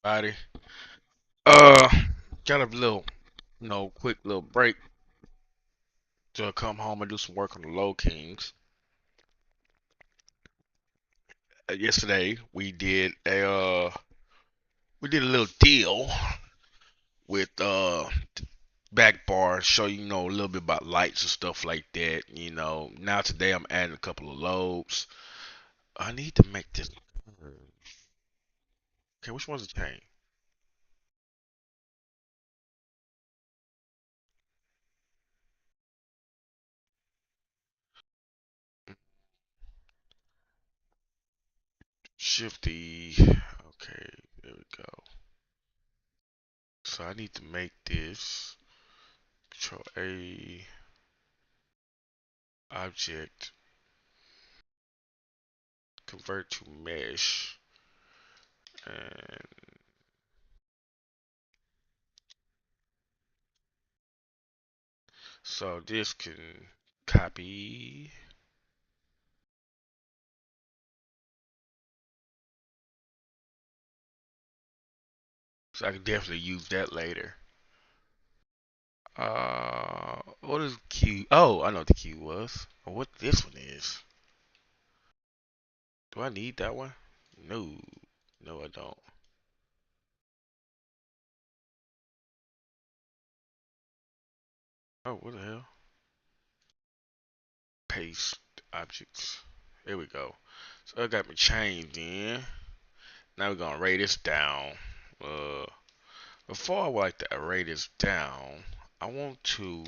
Body. Uh, got a little, quick little break to come home and do some work on the Low Kings. Yesterday we did a little deal with back bar, show a little bit about lights and stuff like that. Now today I'm adding a couple of lobes. I need to make this. Okay, which one's the chain? Shift D. Okay, there we go. So I need to make this Control A object convert to mesh, and so this can copy. So I can definitely use that later. What is Q? Oh, I know what the Q was. Or what this one is. Do I need that one? No, no, I don't. Oh, what the hell? Paste objects. There we go. So I got my chains in. Now we're gonna array this down. Uh, Before I would like to array this down, I want to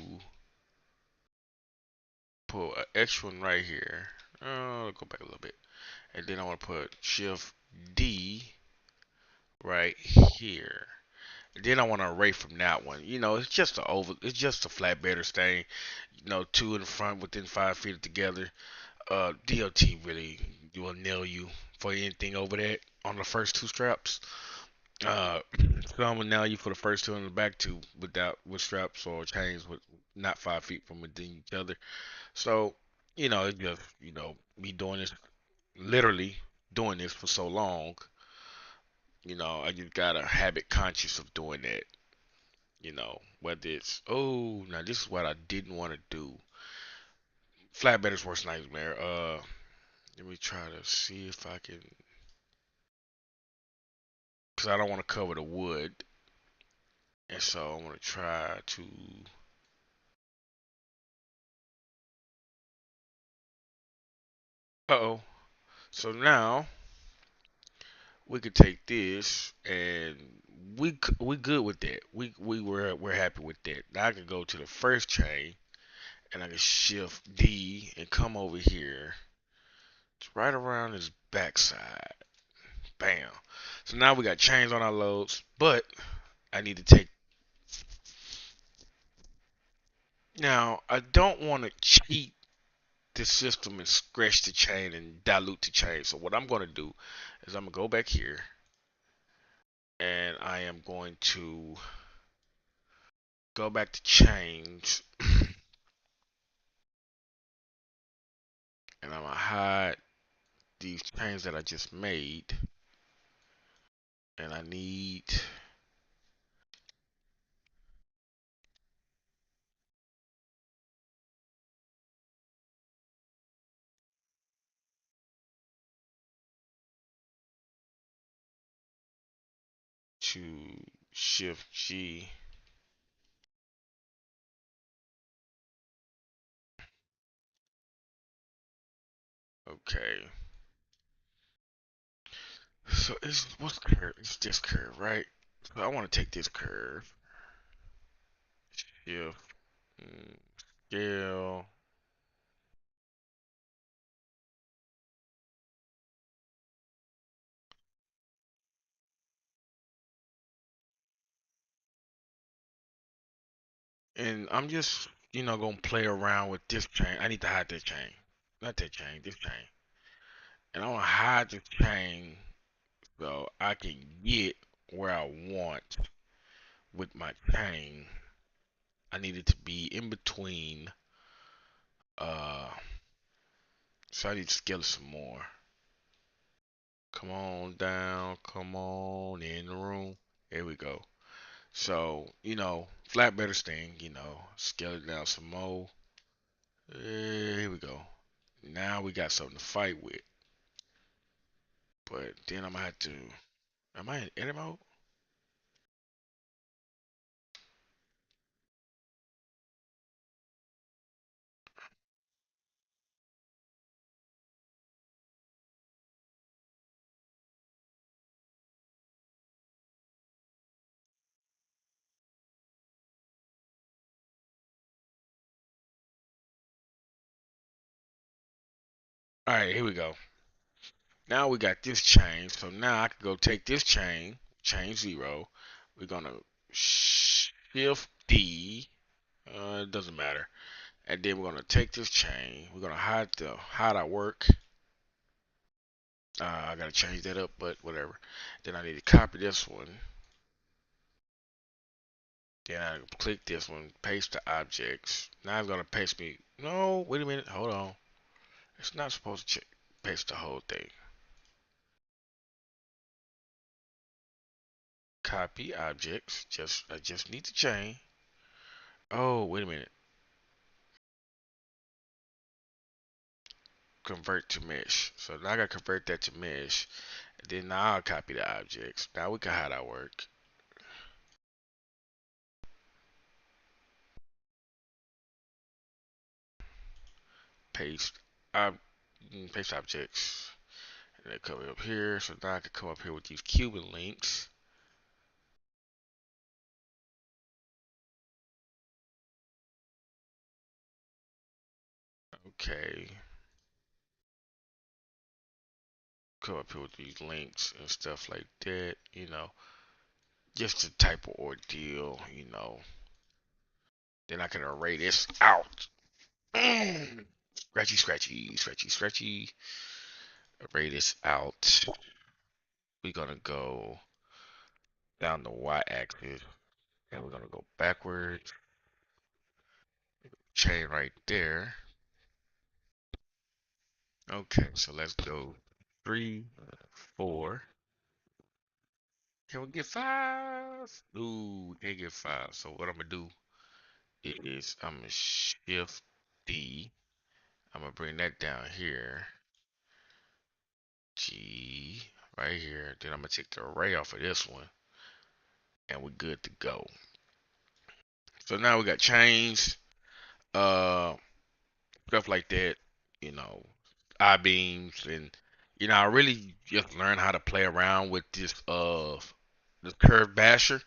put an extra one right here. Go back a little bit, and then I want to put Shift D right here. And then I want to array from that one. It's just a flat better stain. Two in front within 5 feet together. DOT really will nail you for anything over that on the first two straps. So I'm gonna nail you for the first two and the back two with straps or chains with not 5 feet from within each other. So, it just me doing this literally doing this for so long, I just got a habit conscious of doing that. Whether it's now this is what I didn't want to do. Flatbed worst nightmare. Let me try to see if I can, because I don't want to cover the wood, and so I'm gonna try to. Uh-oh. So now we could take this and we good with that. We're happy with that. Now I can go to the first chain and I can shift D and come over here. It's right around his backside. Bam. So now we got chains on our loads, but I need to take. Now I don't want to cheat the system and scratch the chain and dilute the chain. So what I'm going to do is I'm going to go back here and I am going to go back to chains and I'm going to hide these chains that I just made, and I need to shift G. Okay. So what's the curve? It's this curve, right? So I want to take this curve, shift, mm, scale, and I'm just gonna play around with this chain. I need to hide this chain, not that chain, this chain, and I want to hide this chain so I can get where I want with my chain. I need it to be in between. Uh, so I need to scale it some more. Come on down. Come on in the room. There we go. So, flat better sting, scale it down some more. Here we go. Now we got something to fight with. But then I'm gonna have to. Am I in edit mode? Alright, here we go. Now we got this chain. So now I can go take this chain 0. We're gonna shift D. It doesn't matter. And then we're gonna take this chain. We're gonna hide our work. I gotta change that up, but whatever. Then I need to copy this one. Then I click this one, paste the objects. Now it's gonna paste me. No, wait a minute, hold on. It's not supposed to paste the whole thing. Copy objects. I just need to change. Oh, wait a minute. Convert to mesh. So now I gotta convert that to mesh. And then now I'll copy the objects. Now we can hide our work. Paste. Paste objects. And they come up here. So now I can come up here with these Cuban links. Okay. Come up here with these links and stuff like that. Just a type of ordeal. Then I can array this out. Scratchy, scratchy, scratchy, scratchy. Array this out. We're gonna go down the y-axis, and we're gonna go backwards. Chain right there. Okay, so let's go 3, 4. Can we get 5? Ooh, we can't get 5. So what I'm gonna do is I'm gonna shift D. I'm gonna bring that down here. G right here. Then I'm gonna take the array off of this one, and we're good to go. So now we got chains, uh, stuff like that. You know, I beams, and I really just learned how to play around with this curve basher.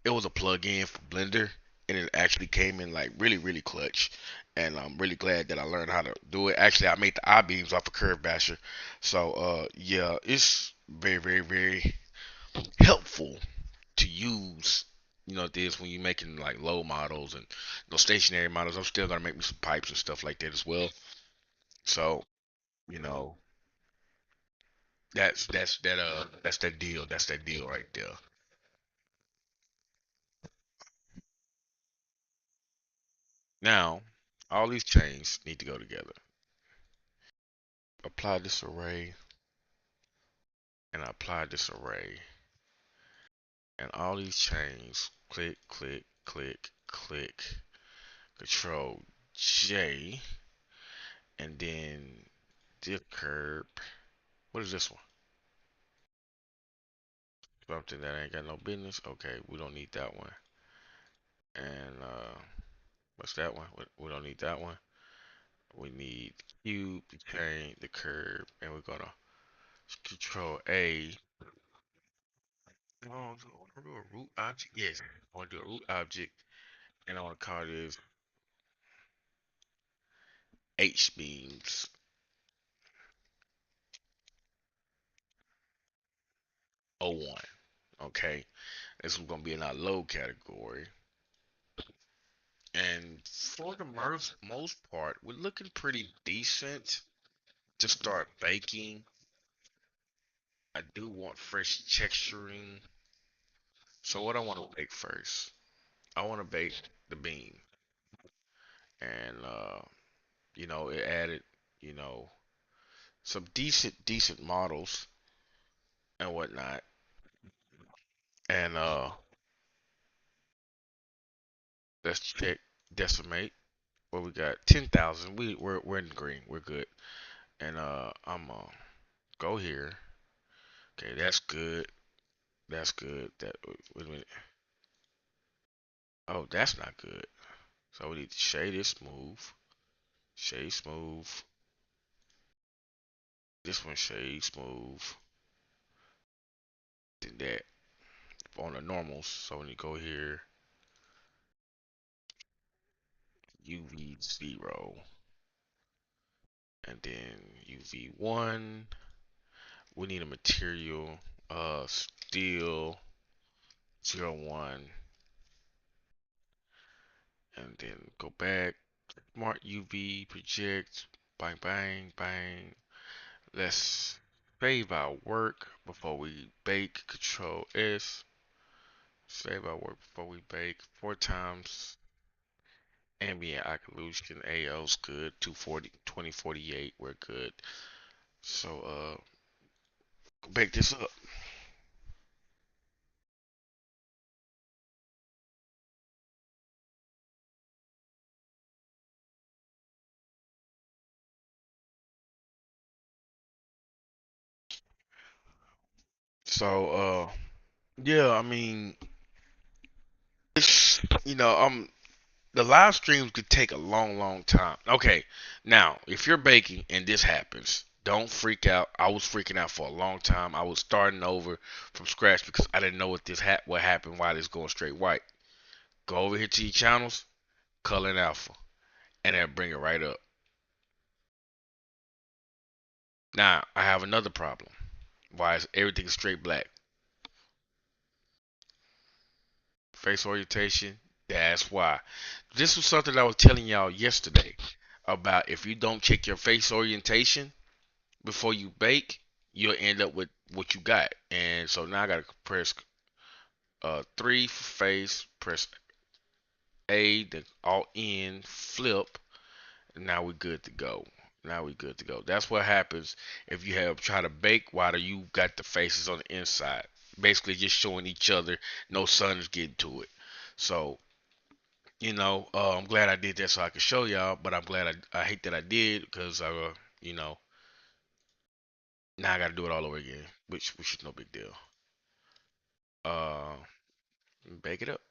It was a plug-in for Blender, and it actually came in like really really clutch. And I'm really glad that I learned how to do it. Actually, I made the I beams off of Curve Basher, so yeah, it's very very very helpful to use. This when you're making like low models and stationary models. I'm still gonna make me some pipes and stuff like that as well. So you know that's that deal. That's that deal right there. Now all these chains need to go together. Apply this array and apply this array, and all these chains. Click, click, click, click. Control J, and then dip curve. What is this one? Something that ain't got no business. Okay, we don't need that one. And what's that one? We don't need that one. We need the cube, the chain, the curve, and we're gonna control A. Oh, I want to do a root object. Yes, I want to do a root object, and I want to call this H beams 01. Okay, this is gonna be in our load category. And for the most part, we're looking pretty decent to start baking. I do want fresh texturing. So what I want to bake first, I want to bake the bean, and it added, you know, some decent models. and whatnot. And let's check decimate. What we got? 10,000. We're in the green. We're good. And I'm go here. Okay, that's good. That's good. That wait a minute. Oh, that's not good. So we need to shade it smooth. Shade smooth. This one shade smooth. Then that on the normals. So when you go here, UV 0, and then UV 1. We need a material, steel 0 1, and then go back. Smart UV project. Bang bang bang. Let's save our work before we bake. Control S. Save our work before we bake. 4 times ambient occlusion. AO's good. 240, 2048. We're good. So bake this up. So yeah, I mean, it's the live streams could take a long, long time. Okay, now if you're baking and this happens, don't freak out. I was freaking out for a long time. I was starting over from scratch because I didn't know what happened, why this going straight white. Go over here to your channels, color and alpha, and then bring it right up. Now I have another problem. Why is everything straight black? Face orientation. That's why. This was something I was telling y'all yesterday about if you don't check your face orientation before you bake, you'll end up with what you got. And so now I gotta press 3 for face, press A, then Alt N, flip. And now we're good to go. Now we're good to go. That's what happens if you have try to bake while you got the faces on the inside. Basically just showing each other, no sun is getting to it. So I'm glad I did that so I could show y'all, but I'm glad I hate that I did because you know, now I got to do it all over again, which is no big deal. Uh, Bake it up.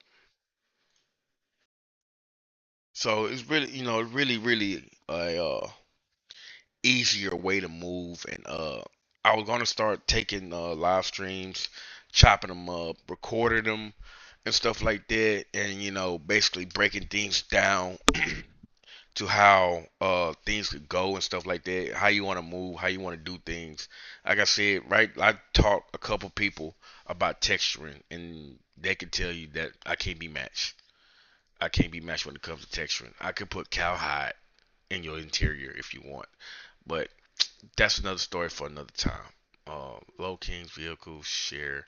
So it's really, really a easier way to move, and I was gonna start taking live streams, chopping them up, recording them, and stuff like that, and basically breaking things down to how things could go and stuff like that. How you want to move, how you want to do things. Like I said, right? I talked a couple people about texturing, and they can tell you that I can't be matched. I can't be matched when it comes to texturing. I could put cowhide in your interior if you want, but that's another story for another time. Loking's vehicles share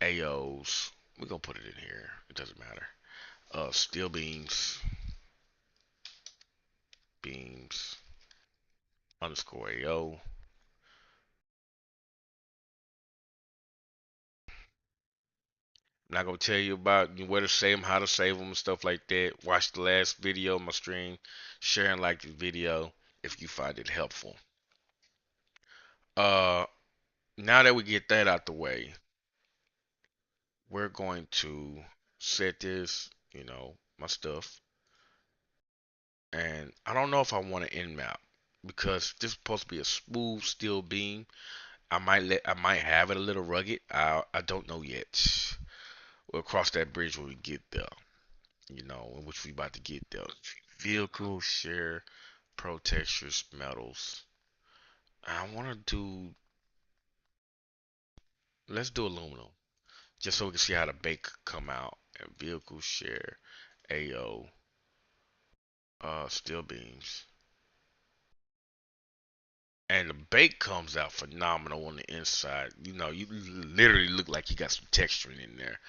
AOs. We're gonna put it in here. It doesn't matter. Steel beams underscore AO. I'm not gonna tell you about where to save them, how to save them, and stuff like that. Watch the last video on my stream, share and like the video if you find it helpful. Uh, Now that we get that out the way, we're going to set this, my stuff, and I don't know if I want to end map because this is supposed to be a smooth steel beam. I might have it a little rugged. I don't know yet. We'll cross that bridge when we get there. In which we about to get there. Vehicle share pro textures metals. I want to do. Let's do aluminum just so we can see how the bake come out. And vehicle share AO steel beams. And the bake comes out phenomenal on the inside. You literally look like you got some texturing in there.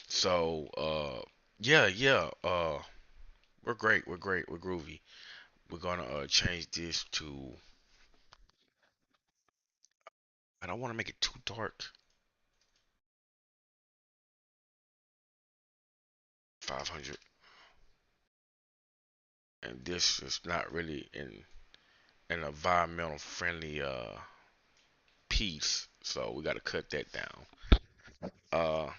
So yeah, yeah. We're great. We're great. We're groovy. We're gonna change this to I don't want to make it too dark. 500. And this is not really in an environmental friendly piece, so we got to cut that down. Uh,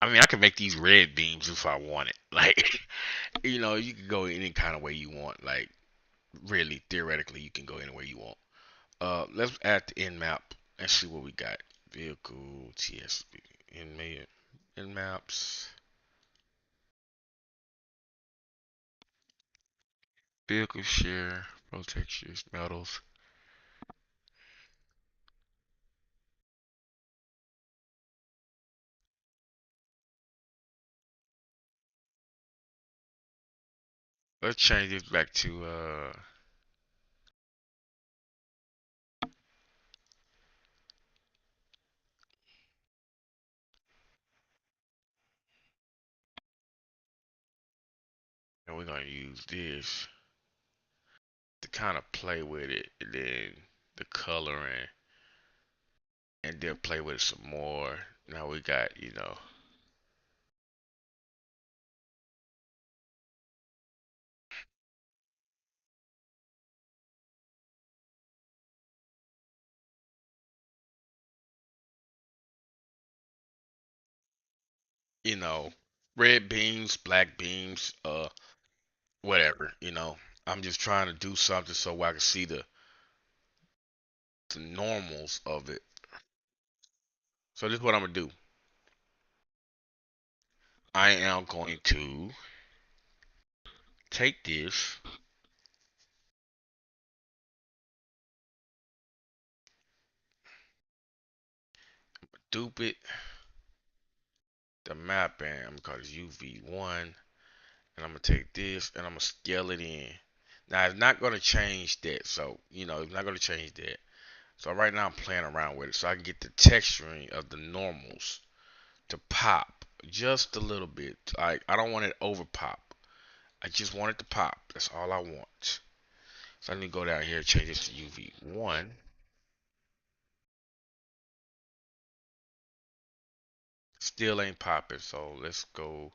I mean, I can make these red beams if I want it. Like, you can go any kind of way you want. Like, really, theoretically, you can go any way you want. Let's add the end map and see what we got. Vehicle TSB in maps. Vehicle share, pro textures, metals. Let's change this back to and we're gonna use this to kind of play with it, and then the coloring, and then play with it some more. Now we got, you know, red beams, black beams, whatever. I'm just trying to do something so I can see the normals of it. So this is what I'm gonna do. I am going to take this, dupe it, the map, and I'm gonna call this UV1, and I'm gonna take this and I'm gonna scale it in. Now it's not gonna change that, so it's not gonna change that. So right now I'm playing around with it, so I can get the texturing of the normals to pop just a little bit. I don't want it over pop. I just want it to pop. That's all I want. So I need to go down here and change this to UV1. Still ain't popping, so let's go.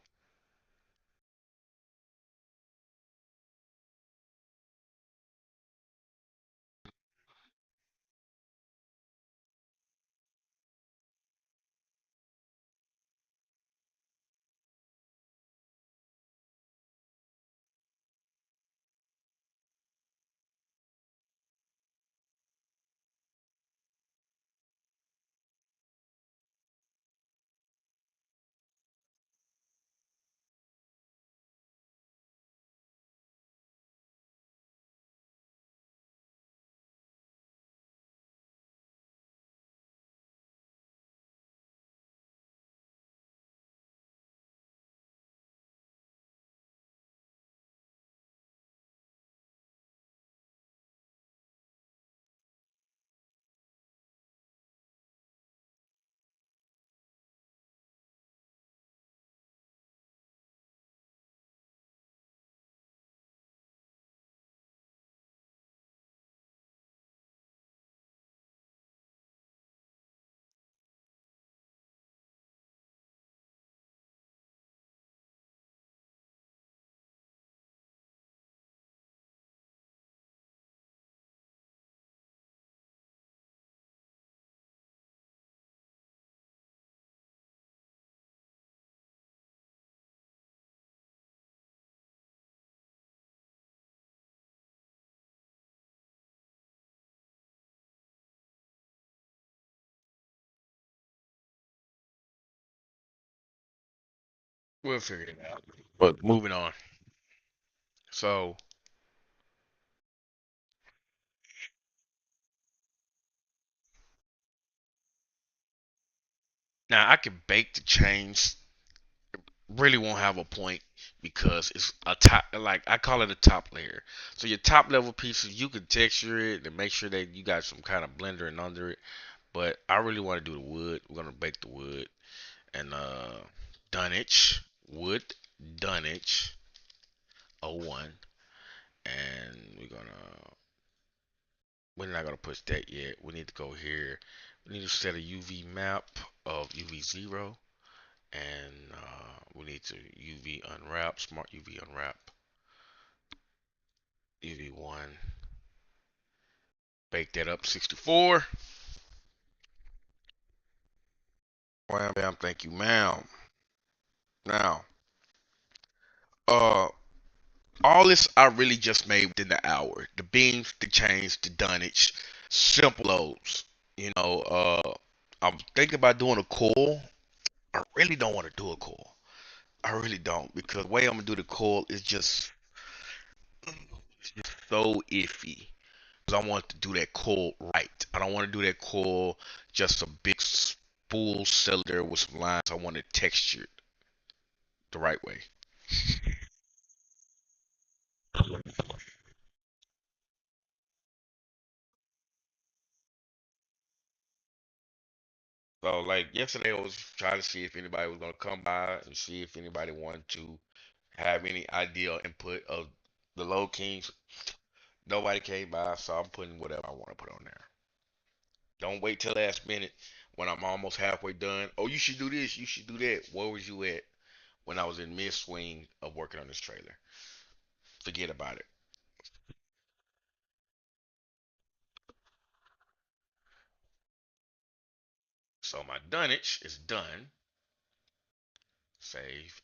We'll figure it out. But moving on. So now I can bake the chains. Really won't have a point because it's a top, like I call it a top layer. So your top level pieces, you can texture it and make sure that you got some kind of blender and under it. But I really want to do the wood. We're gonna bake the wood and dunnage wood. dunnage 01, and we're not gonna push that yet. We need to go here. We need to set a UV map of UV0, and we need to UV unwrap, smart UV unwrap, UV1. Bake that up 64. Wham bam, thank you, ma'am. Now, uh, all this I really just made within the hour. The beams, the chains, the dunnage, simple loads. I'm thinking about doing a coil. I really don't want to do a coil. I really don't, because the way I'm gonna do the coil is just so iffy. Because I want to do that coil right. I don't want to do that coil just a big spool cylinder with some lines. I want it textured the right way. So like yesterday, I was trying to see if anybody was gonna come by and see if anybody wanted to have any idea or input of the low kings. Nobody came by, so I'm putting whatever I want to put on there. Don't wait till last minute when I'm almost halfway done. Oh, you should do this. You should do that. Where was you at when I was in mid swing of working on this trailer? Forget about it. So my dunnage is done. Save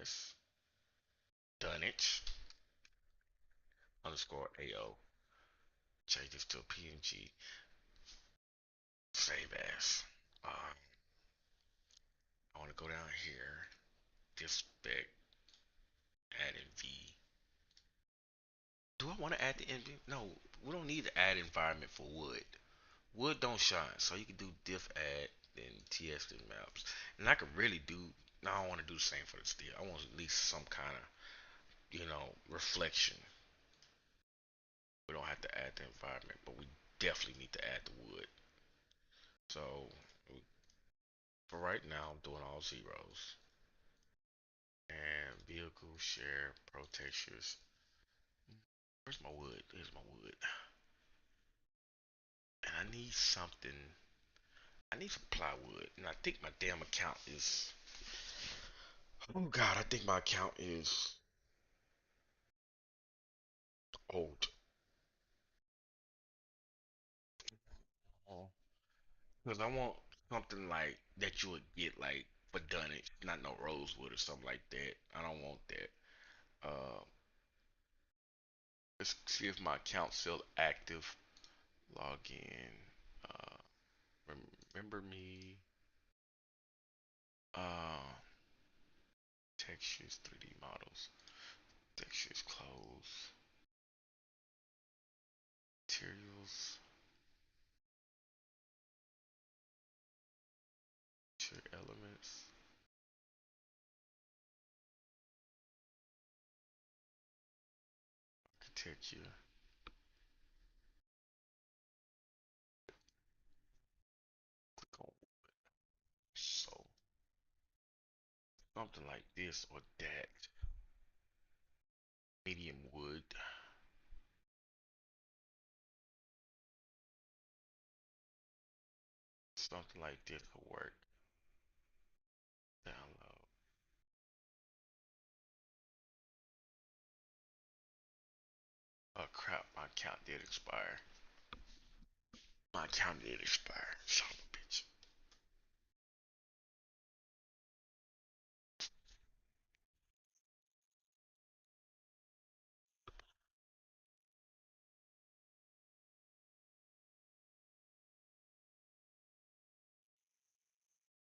as dunnage underscore AO. Change this to a PNG. Save as. I want to go down here. This spec. Add in V. Do I want to add the NV? No, we don't need to add environment for wood. Wood don't shine, so you can do diff add and TS the maps. And I could really do. No, I don't want to do the same for the steel. I want at least some kind of, reflection. We don't have to add the environment, but we definitely need to add the wood. So for right now, I'm doing all zeros. And vehicle share pro textures. Where's my wood? Here's my wood. And I need something. I need some plywood. And I think my damn account is. Oh God, I think my account is old. Because I want something like that you would get like for done it, not no rosewood or something like that. I don't want that. Uh, let's see if my account's still active. Log in. Uh, remember me. Uh, textures, 3D models. Textures, clothes, materials, texture elements, architecture. Click on so something like this or that. Medium wood. Something like this will work. Download. Oh crap, my account did expire. My account did expire. Son of a bitch.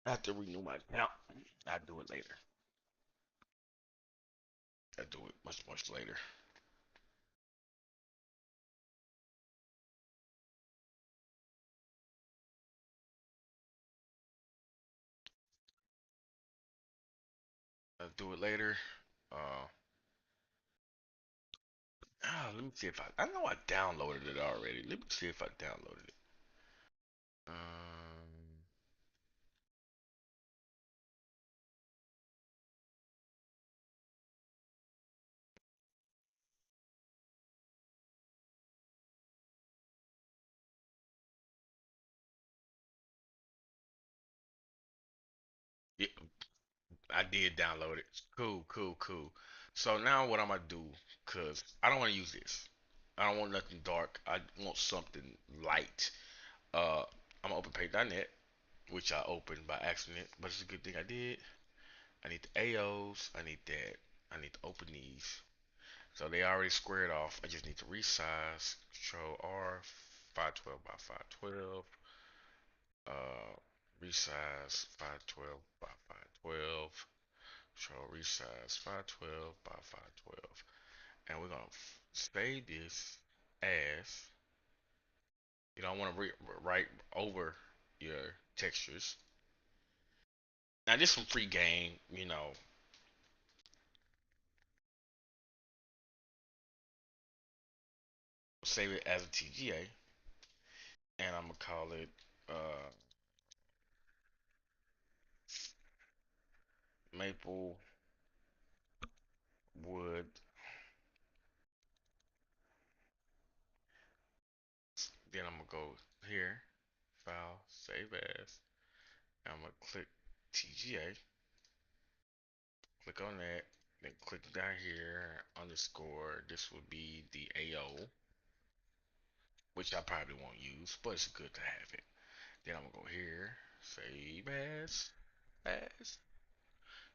I have to renew my account. I'll do it later. I'll do it much, much later. I'll do it later. Uh, let me see if I know I downloaded it already. Let me see if I downloaded it. Um, I did download it. Cool, cool, cool. So now what I'm gonna do, cause I don't want to use this. I don't want nothing dark. I want something light. I'm gonna open Paint.net, which I opened by accident, but it's a good thing I did. I need the AOs. I need that. I need to open these. So they already squared off. I just need to resize. Control R, 512 by 512. Uh, Resize 512 by 512. Control resize 512 by 512. And we're gonna save this as, I want to write over your textures. Now this some free game. Save it as a TGA, and I'm gonna call it Maple Wood. Then I'm gonna go here, File, Save As. I'm gonna click TGA, click on that, then click down here, underscore. This would be the AO, which I probably won't use, but it's good to have it. Then I'm gonna go here, Save As.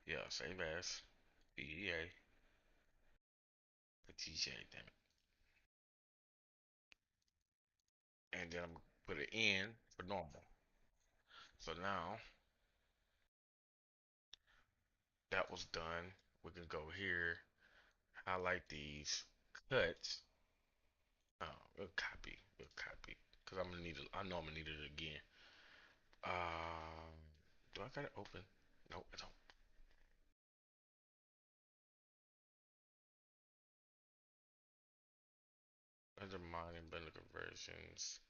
Yeah, Save As, TGA, TGA, damn it. And then I'm gonna put it in for normal. So now that was done, we can go here, highlight these, cut. Oh, we'll copy, cause I'm gonna need it. I know I'm gonna need it again. Do I got it open? Nope, I don't. Under mining bundle conversions.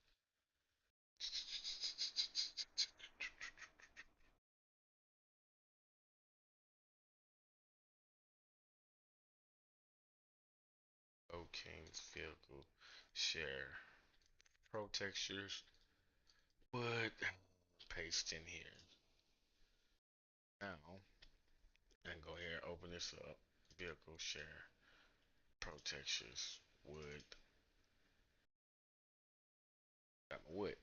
King's vehicle share pro textures would paste in here now and go here, open this up. Vehicle share pro textures wood. Got my wood.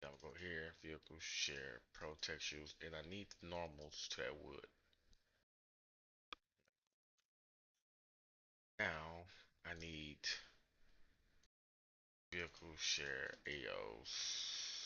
I'm gonna go here, vehicle share pro textures, and I need the normals to that wood. Now I need vehicle share AOs.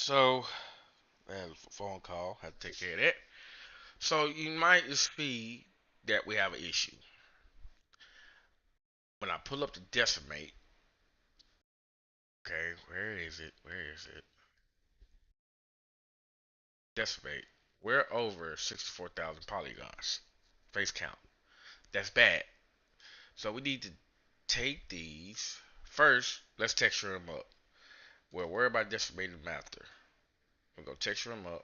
So, man, phone call. Had to take care of that. So you might see that we have an issue. When I pull up the decimate, okay, where is it? Where is it? Decimate. We're over 64,000 polygons. Face count. That's bad. So we need to take these. First, let's texture them up. We'll worry about decimating them after. We'll go texture them up.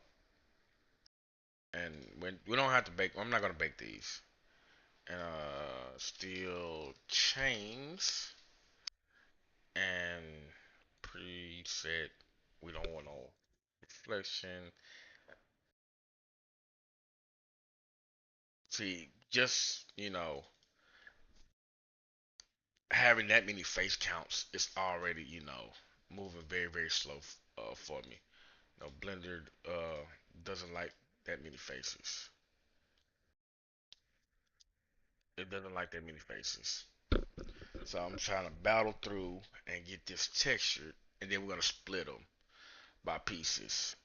And when we don't have to bake, I'm not gonna bake these. And steel chains and preset. We don't want no reflection. See, just having that many face counts is already moving very very slow for me. Blender doesn't like that many faces. It doesn't like that many faces. So I'm trying to battle through and get this textured, and then we're gonna split them by pieces.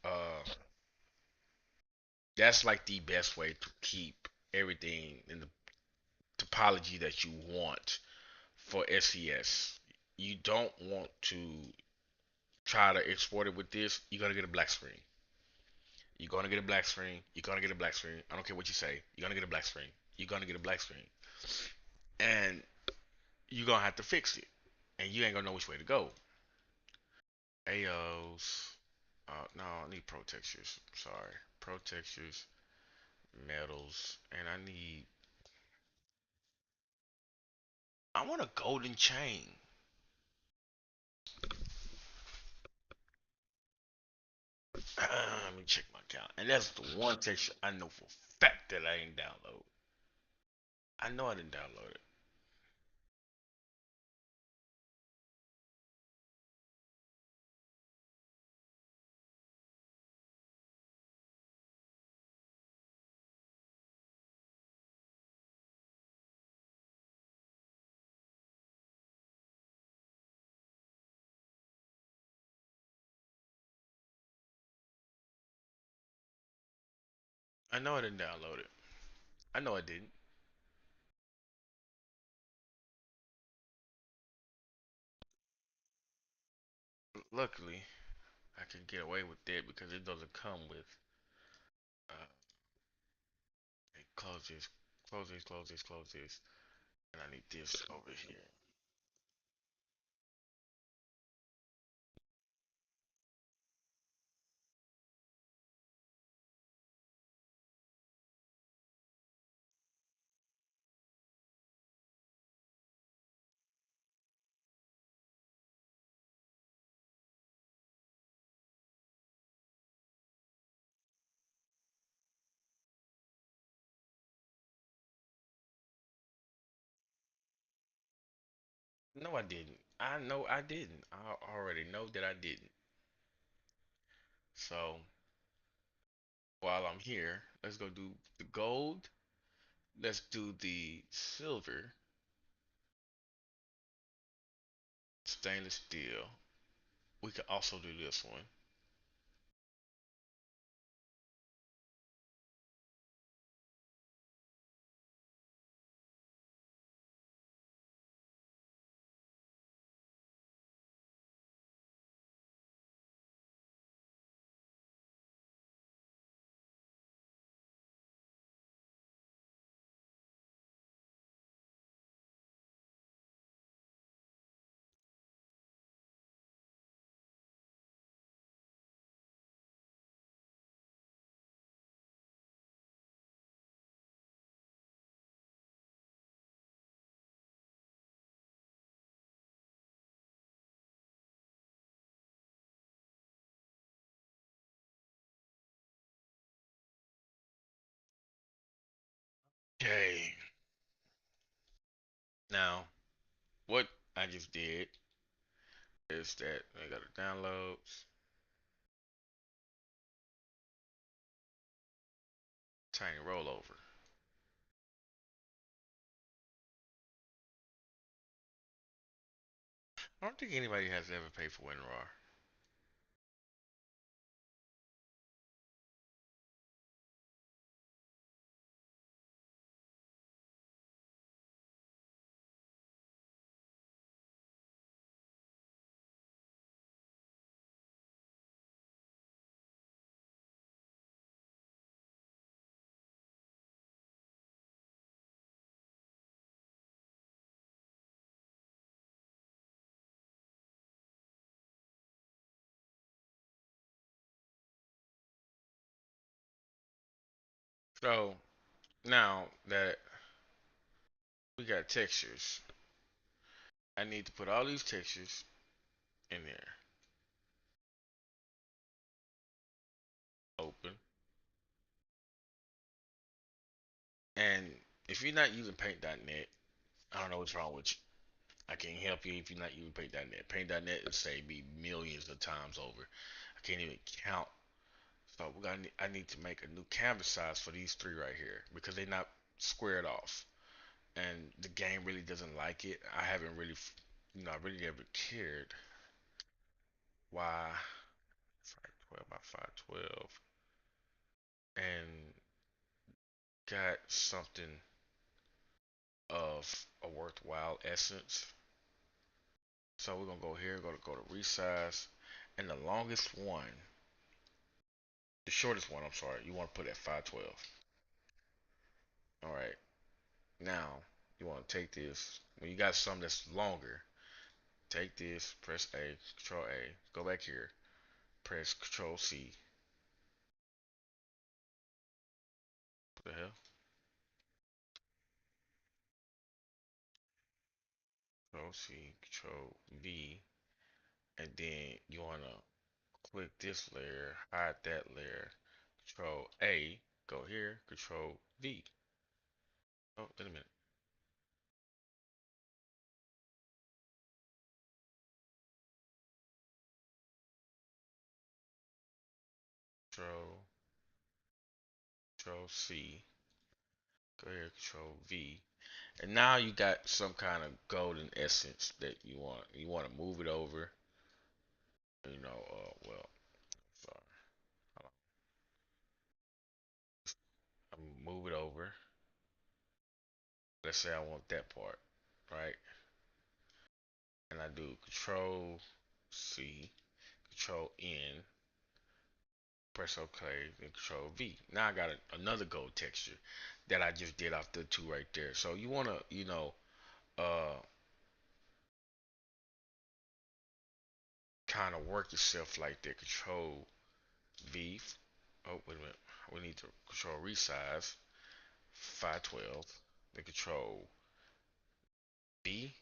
That's like the best way to keep everything in the topology that you want for SES. You don't want to try to export it with this. You're gonna get a black screen. You're gonna get a black screen. You're gonna get a black screen. I don't care what you say. You're gonna get a black screen. You're gonna get a black screen, and you're gonna have to fix it, and you ain't gonna know which way to go. AOs. No, I need pro textures. Sorry, pro textures, metals, and I need. I want a golden chain. Let me check my account, and that's the one texture I know for a fact that I ain't download. I know I didn't download it. I know I didn't download it. I know I didn't. Luckily, I can get away with that because it doesn't come with. Uh, hey, close this, close this, close this, close this, and I need this over here. No, I didn't. I know I didn't. I already know that I didn't. So while I'm here, let's go do the gold. Let's do the silver, stainless steel. We could also do this one. Okay. Now, what I just did is that I got to downloads, tiny rollover. I don't think anybody has ever paid for WinRAR. So now that we got textures, I need to put all these textures in there. Open. And if you're not using paint.net, I don't know what's wrong with you. I can't help you if you're not using paint.net. Paint.net will save me millions of times over. I can't even count. So I need to make a new canvas size for these three right here because they're not squared off. And the game really doesn't like it. I haven't really, I really never cared why 512 by 512 and got something of a worthwhile essence. So we're gonna go here, go to resize, and the longest one, the shortest one, I'm sorry, you want to put at 512. All right, now you want to take this. When you got something that's longer, take this, press A, Control A, go back here, press Control C. What the hell? Control C, Control V, and then you wanna click this layer, hide that layer, Control A, go here, Control V. Oh, wait a minute. Control, Control C, go here, Control V. And now you got some kind of golden essence that you want. You want to move it over. Well, sorry. I'm gonna move it over. Let's say I want that part, right? And I do Control C, Control N, press OK, and Control V. Now I got another gold texture that I just did off the two right there. So you want to, uh, kind of work yourself like that. Control V. Oh, wait a minute. We need to Control resize 512. Then Control B.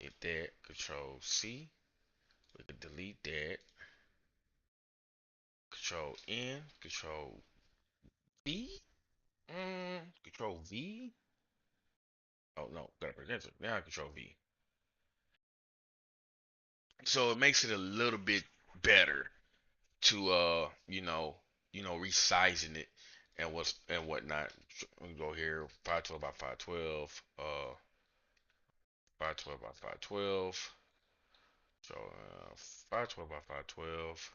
Hit that. Control C. We can delete that. Control N. Control V. Control V. Oh no, gotta present it. Now Control V. So it makes it a little bit better to resizing it and whatnot. We go here 512 by 512, 512 by 512. So 512 by 512,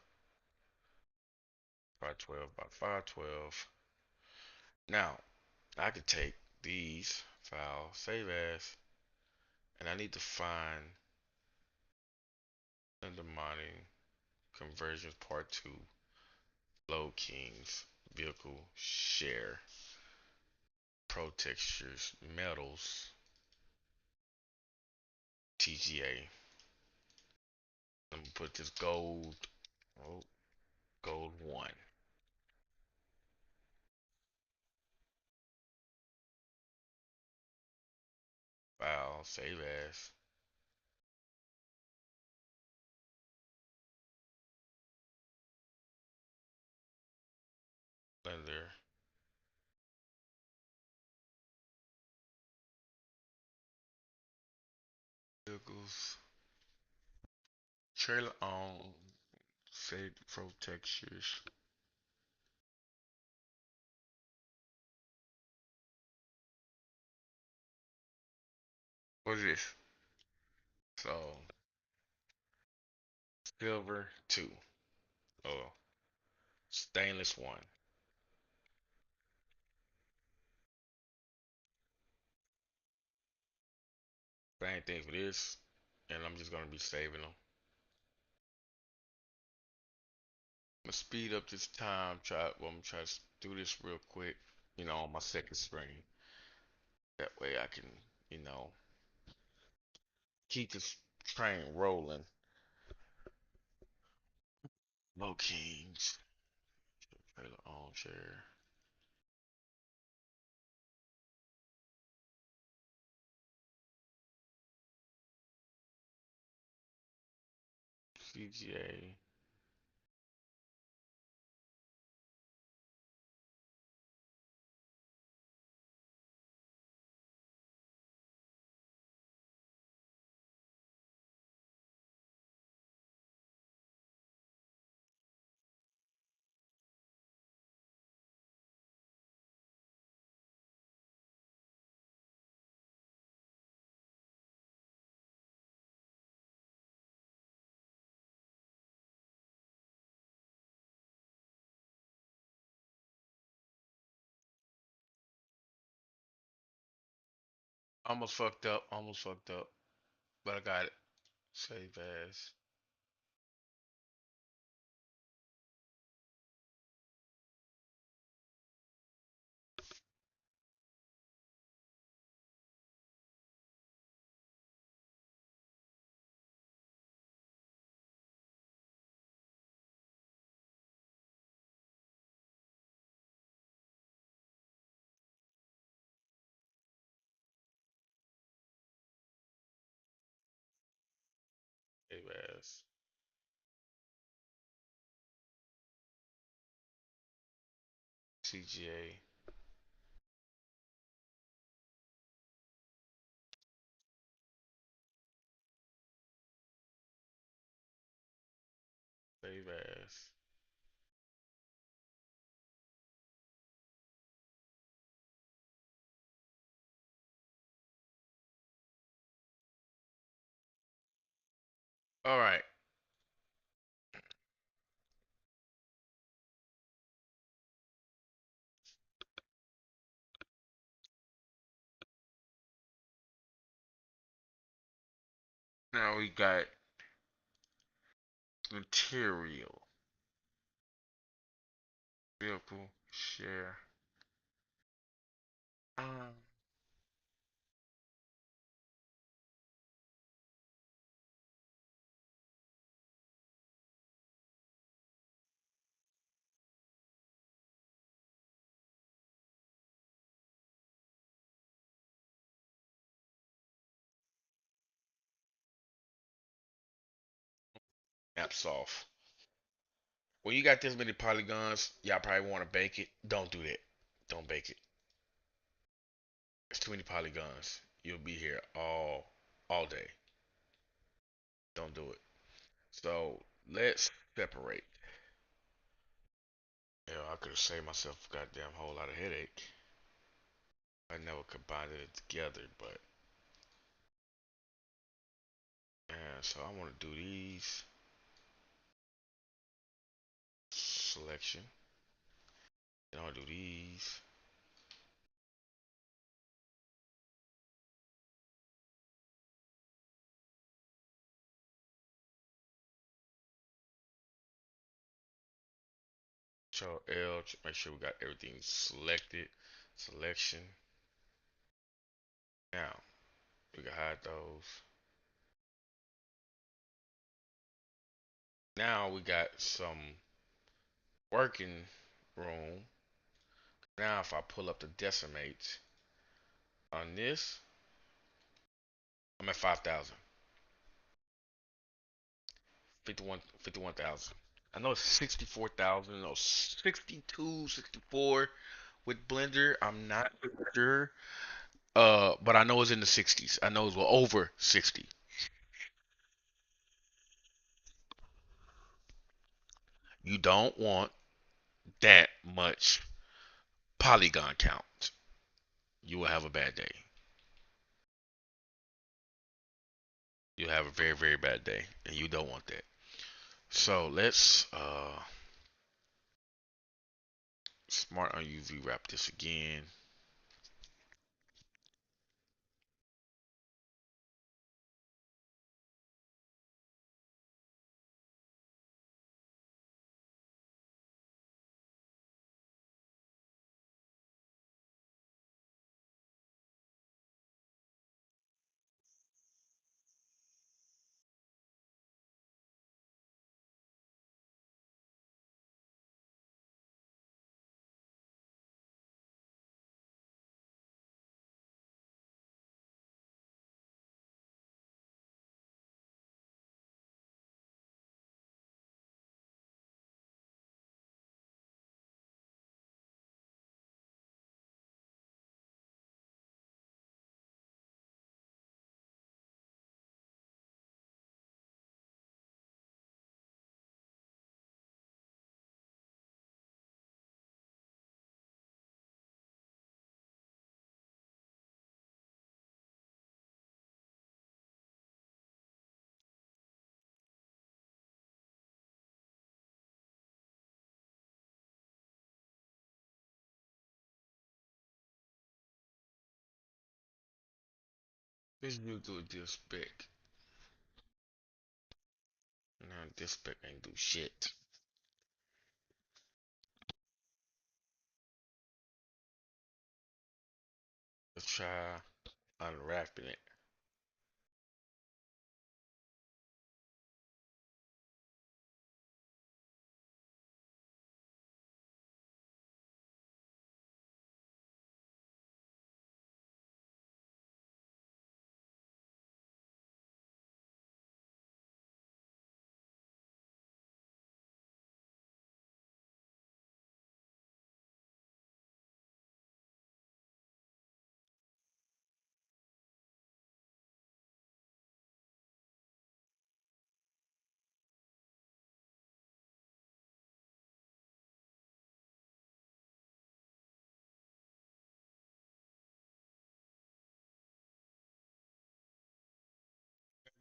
512 by 512. Now I could take these files, save as, and I need to find undermining conversions part two, Lodeking's vehicle share, pro textures, metals, TGA. I'm gonna put this gold, oh, gold one. File, save as, Blender, vehicles, trailer on, save pro textures. What is this? So silver two. Oh, stainless one. Same thing for this, and I'm just gonna be saving them. I'm gonna speed up this time. I'm gonna try to do this real quick. On my second screen. That way I can, you know, keep this train rolling. Low Kings, trailer on share. CGA. Almost fucked up. Almost fucked up. But I got it. Save as. Save as. CGA. Save as. All right. Now we got material. Vehicle. Share. Um. Apps off. When you got this many polygons, y'all probably want to bake it. Don't do that. Don't bake it. It's too many polygons. You'll be here all day. Don't do it. So let's separate. Yeah, I could have saved myself a goddamn whole lot of headache. I never combined it together, but yeah. So I want to do these selection. Then I'll do these. Control L to make sure we got everything selected. Selection. Now we can hide those. Now we got some working room. Now if I pull up the decimates on this, I'm at 5,000. 51,000. I know it's 64,000 or 62, 64 with Blender. I'm not sure. But I know it's in the 60s. I know it's well over 60. You don't want that much polygon count. You will have a bad day. You'll have a very, very bad day. And you don't want that. So let's smart on UV wrap this again. This new do a deal spec. Now this spec ain't do shit. Let's try unwrapping it.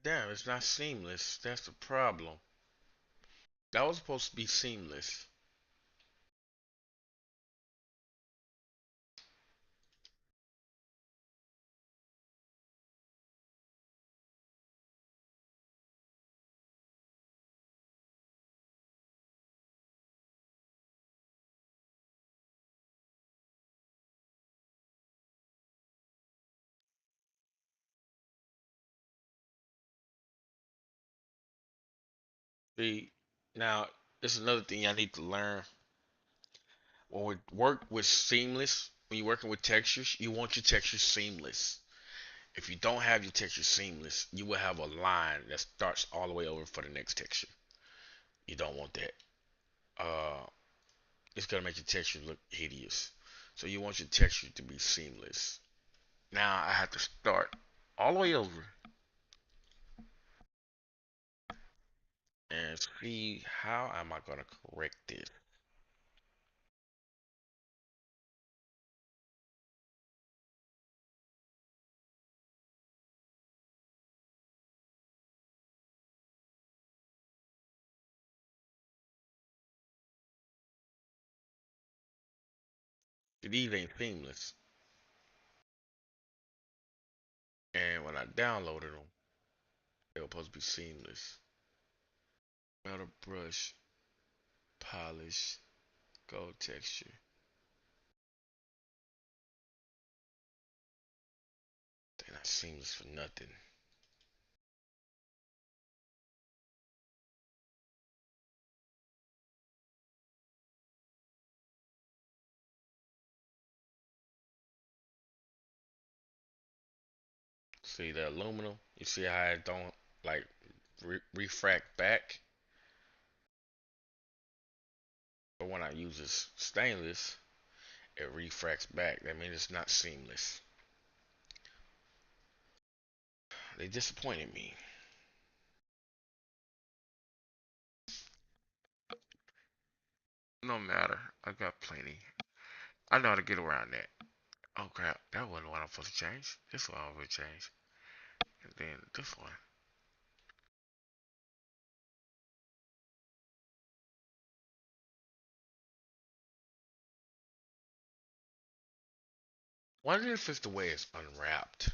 Damn, it's not seamless. That's the problem. That was supposed to be seamless. See, now it's another thing I need to learn. When we work with seamless, when you're working with textures, you want your textures seamless. If you don't have your texture seamless, you will have a line that starts all the way over for the next texture. You don't want that. Uh, it's gonna make your texture look hideous. So you want your texture to be seamless. Now I have to start all the way over and see how am I gonna correct this. These ain't seamless. And when I downloaded them, they were supposed to be seamless. Metal brush, polish, gold texture. They're not seamless for nothing. See the aluminum? You see how it don't like refract back? But when I use this stainless, it refracts back. That means it's not seamless. They disappointed me. No matter. I got plenty. I know how to get around that. Oh crap, that wasn't what I'm supposed to change. This one I'm going to change. And then this one. Wonder if it's the way it's unwrapped.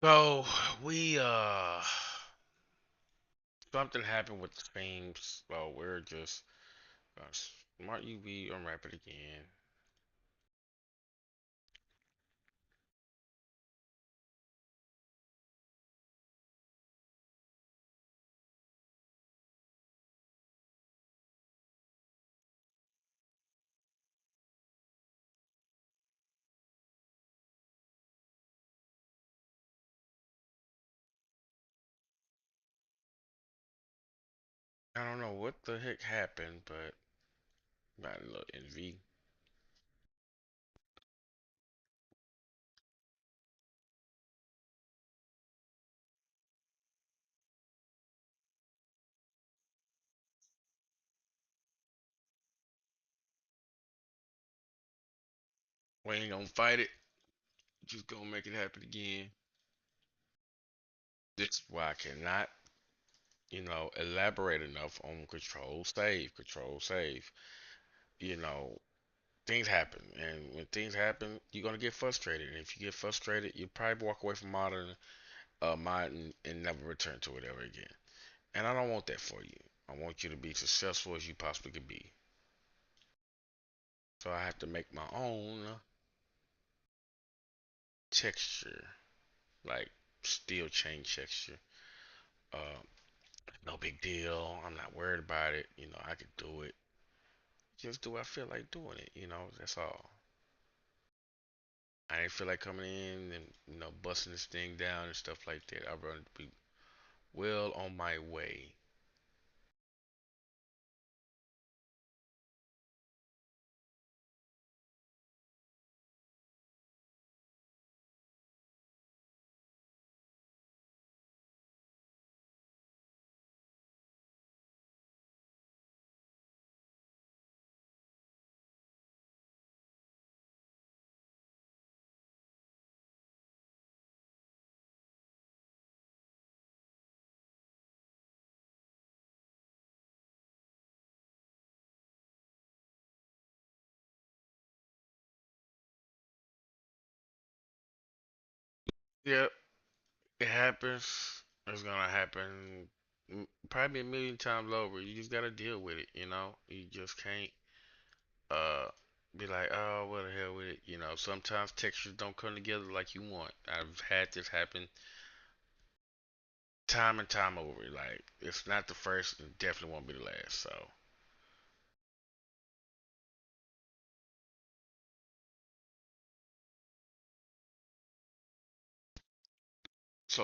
So we something happened with the streams. So we're just smart UV unwrap it again. I don't know what the heck happened, but got a little NV. We ain't gonna fight it. Just gonna make it happen again. This is why I cannot, elaborate enough on control save, control save. You know, things happen, and when things happen, you're gonna get frustrated. And if you get frustrated, you probably walk away from modern and never return to it ever again. And I don't want that for you. I want you to be successful as you possibly can be. So I have to make my own texture, like steel chain texture. Uh, no big deal. I'm not worried about it. I could do it. Just do I feel like doing it. That's all. I didn't feel like coming in and busting this thing down and stuff like that. I'd rather be well on my way. Yep, it happens. It's gonna happen probably a million times over. You just gotta deal with it. You just can't uh be like, oh, what the hell with it. Sometimes textures don't come together like you want. I've had this happen time and time over. Like it's not the first, and definitely won't be the last. So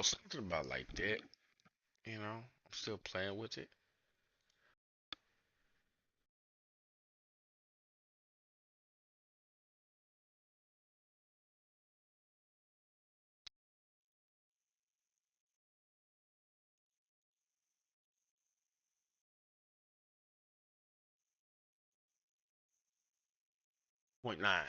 something about like that. I'm still playing with it. 0.9.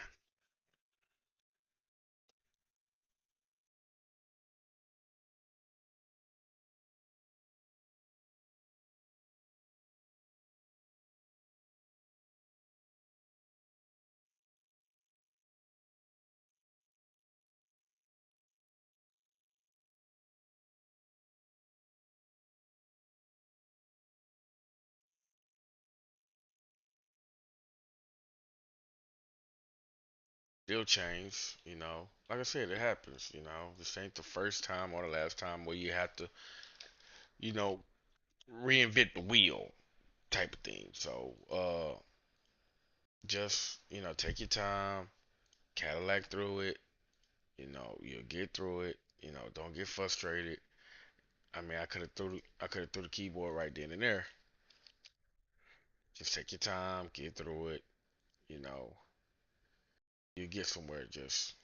Still change. Like I said, it happens. This ain't the first time or the last time where you have to, you know, reinvent the wheel type of thing. So, just take your time, Cadillac through it. You'll get through it. Don't get frustrated. I mean, I could have threw the keyboard right then and there. Just take your time, get through it. You know, you get somewhere just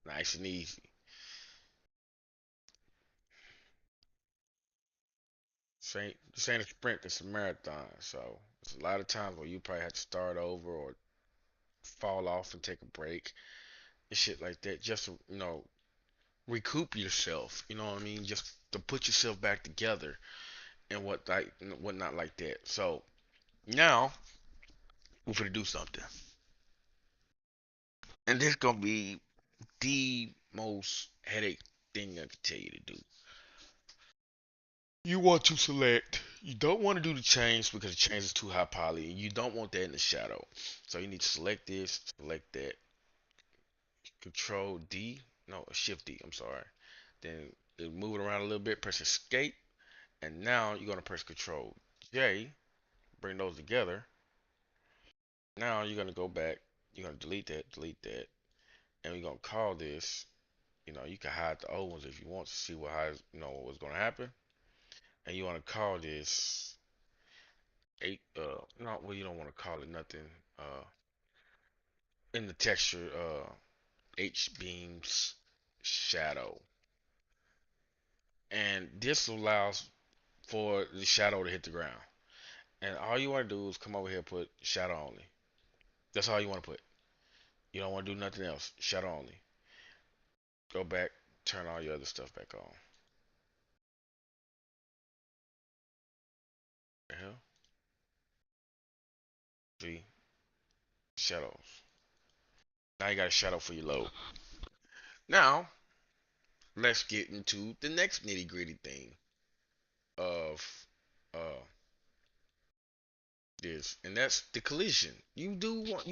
nice and easy. This ain't a sprint, it's a marathon. So there's a lot of times where you probably have to start over or fall off and take a break and shit like that, just to recoup yourself. You know what I mean? Just to put yourself back together and whatnot like that. So now we're gonna do something, and this gonna be the most headache thing I can tell you to do. You want to select. You don't want to do the change because the change is too high poly, and you don't want that in the shadow. So you need to select this, select that, Control D, no, Shift D. I'm sorry. Then move it around a little bit. Press Escape, and now you're gonna press Control J. Bring those together. Now you're gonna go back. You're gonna delete that, and we're gonna call this. You can hide the old ones if you want to see what's gonna happen. And you want to call this eight. No, well, you don't want to call it nothing. In the texture, H beams shadow, and this allows for the shadow to hit the ground. And all you want to do is come over here and put shadow only. That's all you want to put. You don't want to do nothing else. Shadow only. Go back, turn all your other stuff back on. The hell? See? Shadows. Now you got a shadow for your load. Now, let's get into the next nitty gritty thing of uh this, and that's the collision. You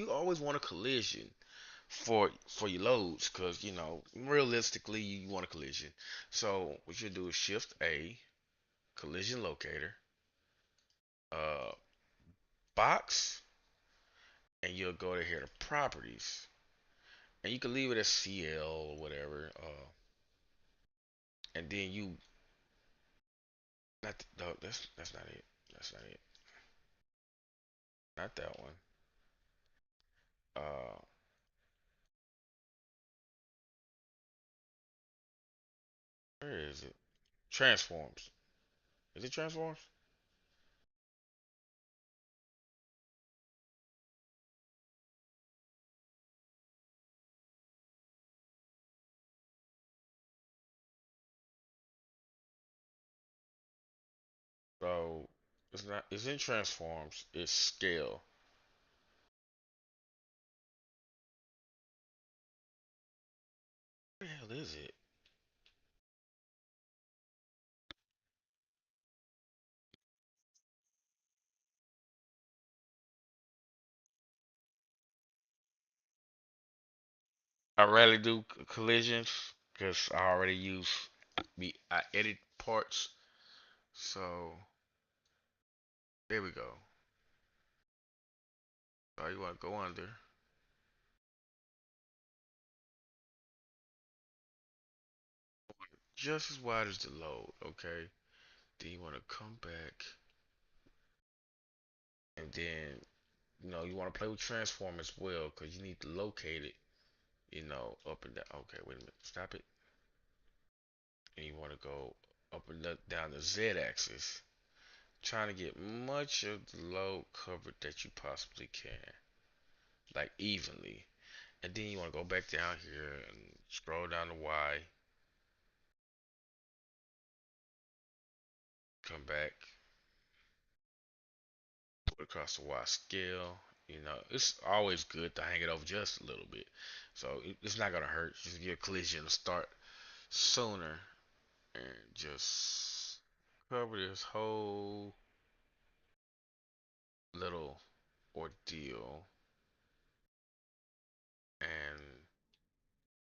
always want a collision for your loads, because realistically you want a collision. So what you do is Shift A, collision locator, uh box, and you'll go to here to properties, and you can leave it as CL or whatever, and then you not no, that's not it. That's not it. Not that one. Uh, where is it? Transforms. Is it transforms? So it's not. It's in transforms. It's scale. Where the hell is it? I rarely do collisions because I already use I edit parts. So there we go. So you want to go under just as wide as the load, okay? Then you want to come back, and then you want to play with transform as well because you need to locate it, up and down. Okay, wait a minute, stop it. And you want to go up and down the Z axis, trying to get much of the load covered that you possibly can, like evenly. And then you want to go back down here and scroll down to Y, come back, put across the Y scale. It's always good to hang it over just a little bit. So it's not gonna hurt. Just get a collision to start sooner, and just cover this whole little ordeal, and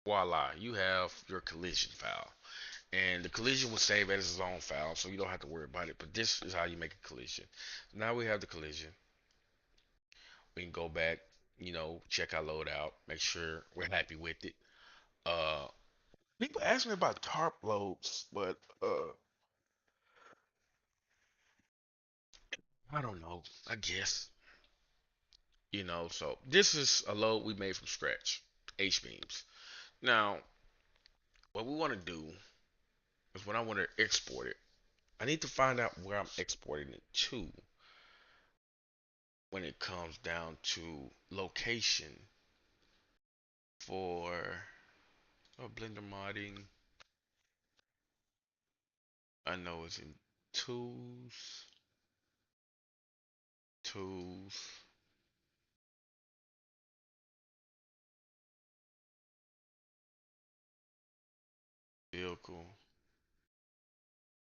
voila, you have your collision file. And the collision will save as its own file, so you don't have to worry about it. But this is how you make a collision. Now we have the collision. We can go back, check our loadout, make sure we're happy with it. Uh, People ask me about tarp loads, but I don't know. I guess So this is a load we made from scratch, H beams. Now, what we want to do is when I want to export it, I need to find out where I'm exporting it to when it comes down to location for Blender modding. I know it's in tools, tools, vehicle,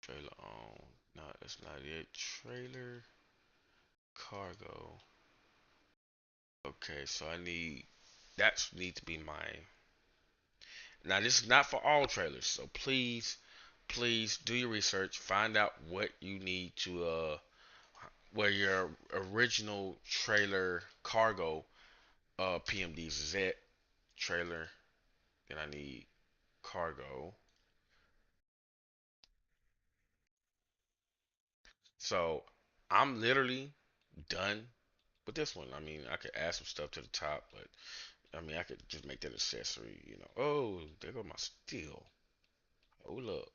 trailer on. No, that's not it. Trailer, cargo. Okay, so I need that need to be mine. Now this is not for all trailers, so please do your research. Find out what you need to where your original trailer cargo PMDs is at. Trailer. Then I need cargo. So I'm literally done with this one. I mean, I could add some stuff to the top, but I mean, I could just make that accessory. Oh, there go my steel. Hold up.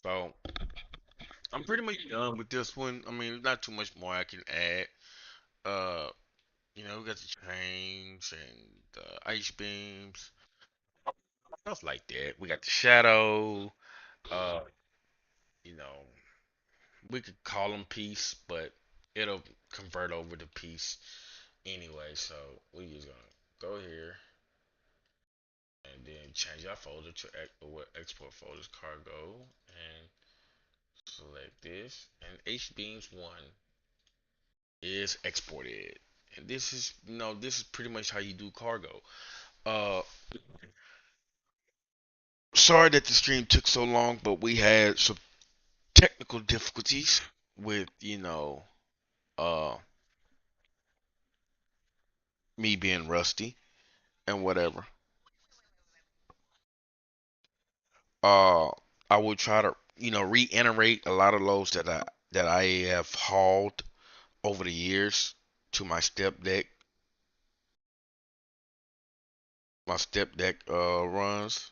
So I'm pretty much done with this one. I mean, not too much more I can add. Uh, we got the chains and the ice beams, stuff like that. We got the shadow. Uh, you know, we could call them piece, but it'll convert over to piece anyway. So we just gonna go here and then change our folder to what export folders cargo and select this. And H beams one is exported. And this is pretty much how you do cargo. Uh, Sorry that the stream took so long, but we had some technical difficulties with, uh, me being rusty and whatever. Uh, I will try to, reiterate a lot of loads that I have hauled over the years to my step deck runs.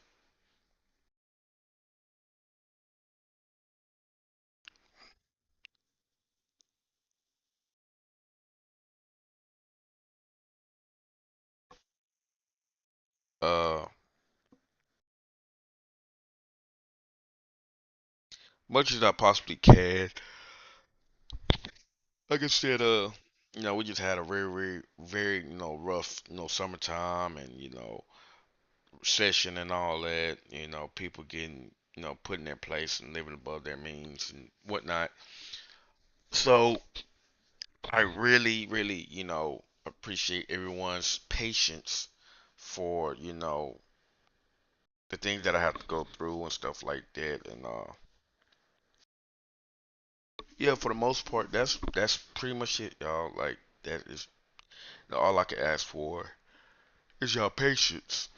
Uh, much as I possibly can. Like I said, we just had a very, very, very, rough, summertime and, recession and all that, people getting, put in their place and living above their means and whatnot. So I really, really, appreciate everyone's patience for, the things that I have to go through and stuff like that. And yeah, for the most part, that's pretty much it, y'all. Like that is all I can ask for is y'all patience.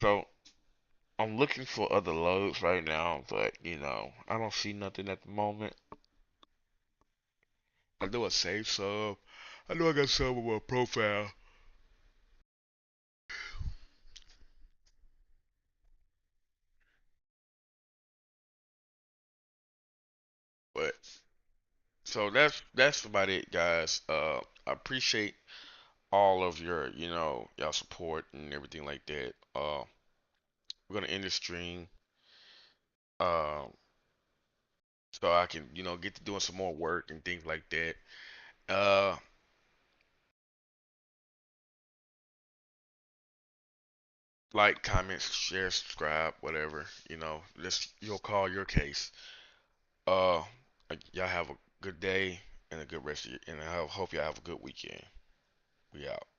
So I'm looking for other loads right now, but I don't see nothing at the moment. I know I saved some. I know I got some on my profile, but so that's about it, guys. I appreciate all of your y'all support and everything like that. We're gonna end the stream, um, so I can get to doing some more work and things like that. Uh, like, comment, share, subscribe, whatever. This you'll call your case. Uh, y'all have a good day and a good rest of your, and I hope y'all have a good weekend. We out.